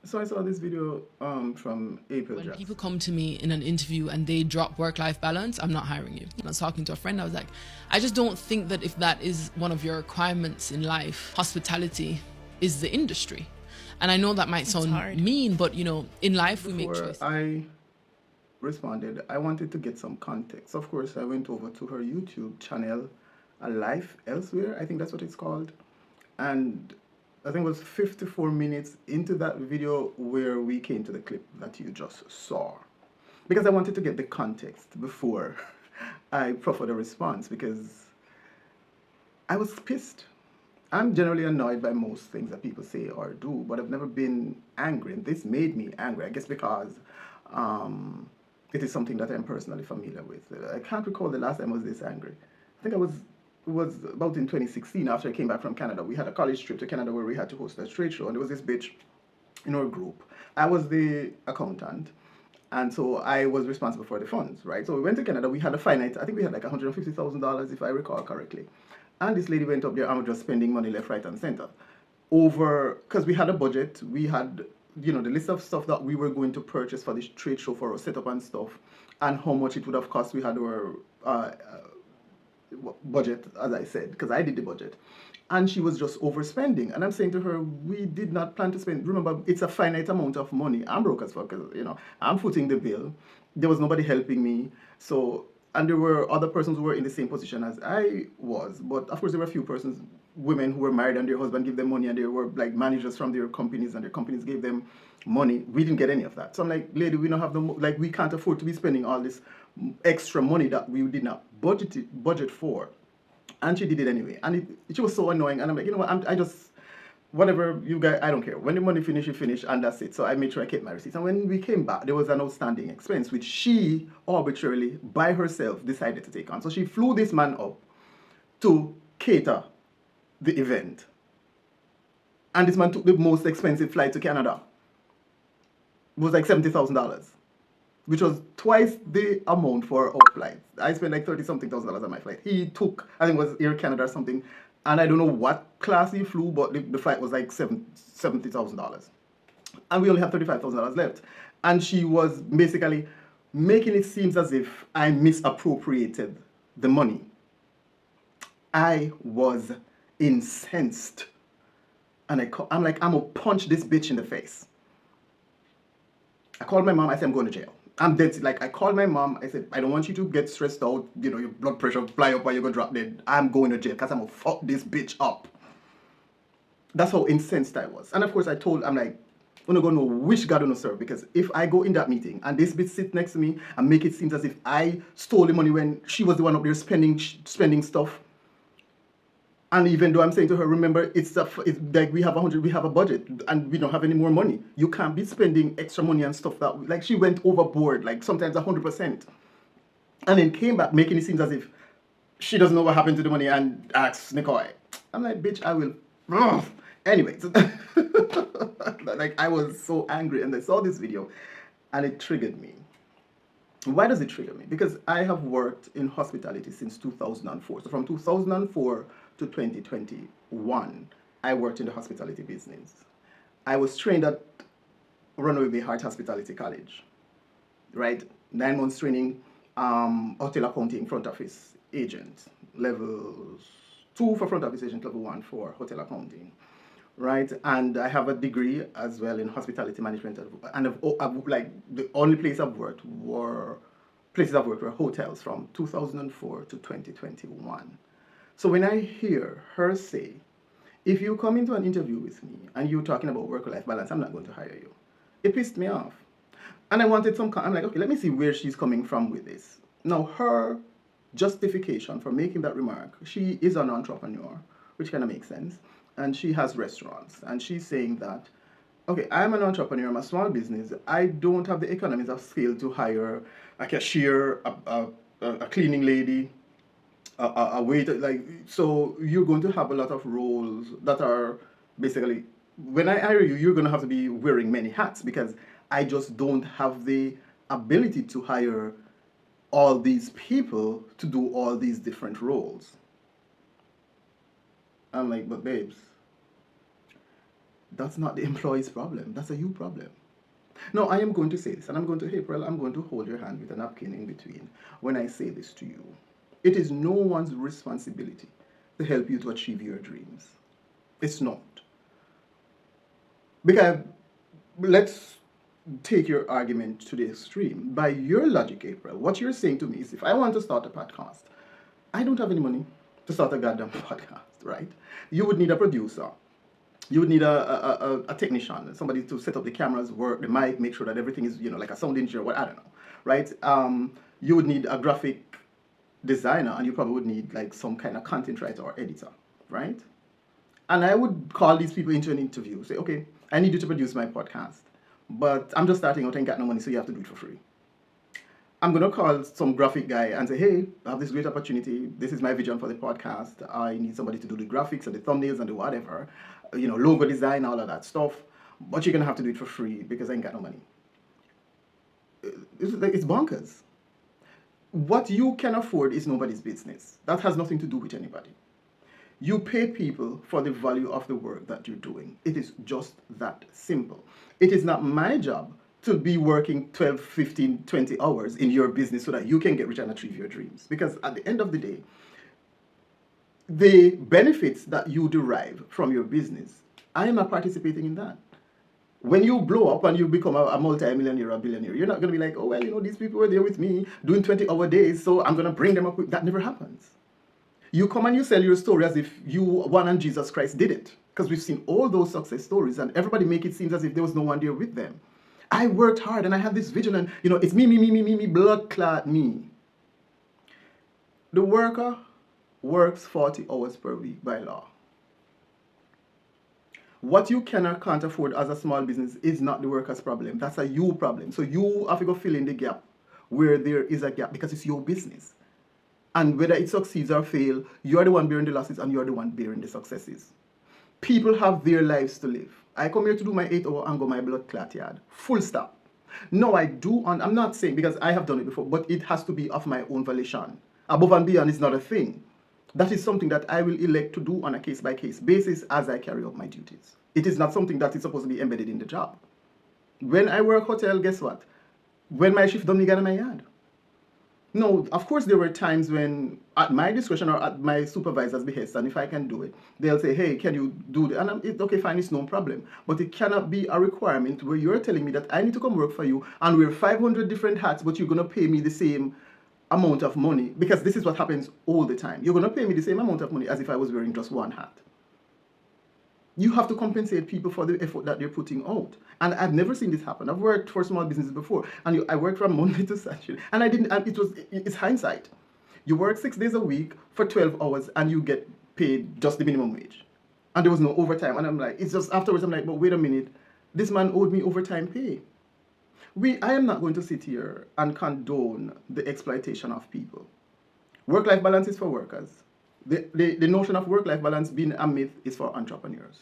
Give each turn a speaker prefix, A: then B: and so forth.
A: So I saw this video from April
B: When
A: Jacks.
B: people come to me in an interview and they drop work-life balance, I'm not hiring you. I was talking to a friend, I was like, I just don't think that if that is one of your requirements in life, hospitality is the industry. And I know that might sound mean, but in life we make
A: Before
B: choices.
A: I responded, I wanted to get some context. Of course, I went over to her YouTube channel, A Life Elsewhere, I think that's what it's called. And I think it was 54 minutes into that video where we came to the clip that you just saw. Because I wanted to get the context before I proffered a response because I was pissed. I'm generally annoyed by most things that people say or do, but I've never been angry. And this made me angry, I guess, because um, it is something that I'm personally familiar with. I can't recall the last time I was this angry. I think it was about in 2016 after I came back from Canada. We had a college trip to Canada where we had to host a trade show, and there was this bitch in our group. I was the accountant, and so I was responsible for the funds, right? So we went to Canada. We had a finite, I think we had like $150,000, if I recall correctly. And this lady went up there and was just spending money left, right, and center. Over, because we had a budget, we had, the list of stuff that we were going to purchase for this trade show for our setup and stuff, and how much it would have cost. We had our budget, as I said, because I did the budget. And she was just overspending. And I'm saying to her, we did not plan to spend. Remember, it's a finite amount of money. I'm broke as fuck, because, I'm footing the bill. There was nobody helping me. So, and there were other persons who were in the same position as I was. But of course, there were a few persons, women who were married and their husband gave them money, and they were like managers from their companies, and their companies gave them money. We didn't get any of that. So I'm like, lady, we don't have the like, we can't afford to be spending all this extra money that we did not budget for. And she did it anyway. And she was so annoying. And I'm like, you know what? I just, whatever you guys, I don't care. When the money finish, you finish, and that's it. So I made sure I kept my receipts. And when we came back, there was an outstanding expense, which she arbitrarily, by herself, decided to take on. So she flew this man up to cater the event. And this man took the most expensive flight to Canada. It was like $70,000, which was twice the amount for our flights. I spent like 30 something thousand dollars on my flight. He took, I think it was Air Canada or something, and I don't know what class he flew, but the flight was like $70,000. And we only have $35,000 left. And she was basically making it seem as if I misappropriated the money. I was incensed. And I'm like, I'm gonna punch this bitch in the face. I called my mom. I said, I'm going to jail. I'm dead. Like, I called my mom. I said, I don't want you to get stressed out. Your blood pressure fly up or you're going to drop dead. I'm going to jail because I'm going to fuck this bitch up. That's how incensed I was. And of course, I'm like, I'm not going to wish God on no serve, because if I go in that meeting and this bitch sit next to me and make it seem as if I stole the money when she was the one up there spending stuff. And even though I'm saying to her, remember, it's like we have a budget, and we don't have any more money. You can't be spending extra money and stuff that, like, she went overboard, like sometimes 100%, and then came back making it seem as if she doesn't know what happened to the money and asks Nicole. I'm like, bitch, I will. Ugh. Anyway, so like, I was so angry, and I saw this video, and it triggered me. Why does it trigger me? Because I have worked in hospitality since 2004. So from 2004 to 2021, I worked in the hospitality business. I was trained at Runaway Bay Heart Hospitality College, right? 9 months training, hotel accounting, front office agent, level 2 for front office agent, level 1 for hotel accounting, right? And I have a degree as well in hospitality management. And like, the only place I've worked were places I've worked were hotels from 2004 to 2021. So when I hear her say, if you come into an interview with me and you're talking about work-life balance, I'm not going to hire you, it pissed me off. And I wanted I'm like, okay, let me see where she's coming from with this. Now, her justification for making that remark, she is an entrepreneur, which kind of makes sense. And she has restaurants. And she's saying that, okay, I'm an entrepreneur, I'm a small business. I don't have the economies of scale to hire a cashier, a cleaning lady, a waiter. Like, so you're going to have a lot of roles that are basically, when I hire you, you're going to have to be wearing many hats, because I just don't have the ability to hire all these people to do all these different roles. I'm like, but babes, That's not the employee's problem. That's a you problem. Now, I am going to say this, and I'm going to, April, I'm going to hold your hand with a napkin in between when I say this to you. It is no one's responsibility to help you to achieve your dreams. It's not. Because let's take your argument to the extreme. By your logic, April, what you're saying to me is if I want to start a podcast, I don't have any money to start a goddamn podcast, right? You would need a producer. You would need a technician, somebody to set up the cameras, work the mic, make sure that everything is, like a sound engineer, what I don't know, right? You would need a graphic designer, and you probably would need like some kind of content writer or editor, right? And I would call these people into an interview, say, okay, I need you to produce my podcast, but I'm just starting out and got no money, so you have to do it for free. I'm going to call some graphic guy and say, hey, I have this great opportunity. This is my vision for the podcast. I need somebody to do the graphics and the thumbnails and the whatever, logo design, all of that stuff. But you're going to have to do it for free because I ain't got no money. It's bonkers. What you can afford is nobody's business. That has nothing to do with anybody. You pay people for the value of the work that you're doing. It is just that simple. It is not my job to be working 12, 15, 20 hours in your business so that you can get rich and achieve your dreams. Because at the end of the day, the benefits that you derive from your business, I am not participating in that. When you blow up and you become a multi-millionaire or a billionaire, you're not going to be like, oh, well, these people were there with me doing 20-hour days, so I'm going to bring them up. That never happens. You come and you sell your story as if you, one and Jesus Christ did it. Because we've seen all those success stories and everybody make it seem as if there was no one there with them. I worked hard and I have this vision and, it's me, blood clot me. The worker works 40 hours per week by law. What you can or can't afford as a small business is not the worker's problem. That's a you problem. So you have to go fill in the gap where there is a gap because it's your business. And whether it succeeds or fails, you're the one bearing the losses and you're the one bearing the successes. People have their lives to live. I come here to do my 8-hour and go my blood clot yard. Full stop. No, I do, and I'm not saying because I have done it before, but it has to be of my own volition. Above and beyond is not a thing. That is something that I will elect to do on a case-by-case basis as I carry out my duties. It is not something that is supposed to be embedded in the job. When I work hotel, guess what? When my shift done, me get in my yard. No, of course there were times when, at my discretion or at my supervisor's behest, and if I can do it, they'll say, hey, can you do that? And it's okay, fine, it's no problem. But it cannot be a requirement where you're telling me that I need to come work for you and wear 500 different hats, but you're going to pay me the same amount of money. Because this is what happens all the time. You're going to pay me the same amount of money as if I was wearing just one hat. You have to compensate people for the effort that they're putting out. And I've never seen this happen. I've worked for small businesses before, and I worked from Monday to Saturday. And it's hindsight. You work 6 days a week for 12 hours, and you get paid just the minimum wage. And there was no overtime. And I'm like, it's just afterwards, I'm like, but wait a minute. This man owed me overtime pay. I am not going to sit here and condone the exploitation of people. Work-life balance is for workers. The notion of work-life balance being a myth is for entrepreneurs.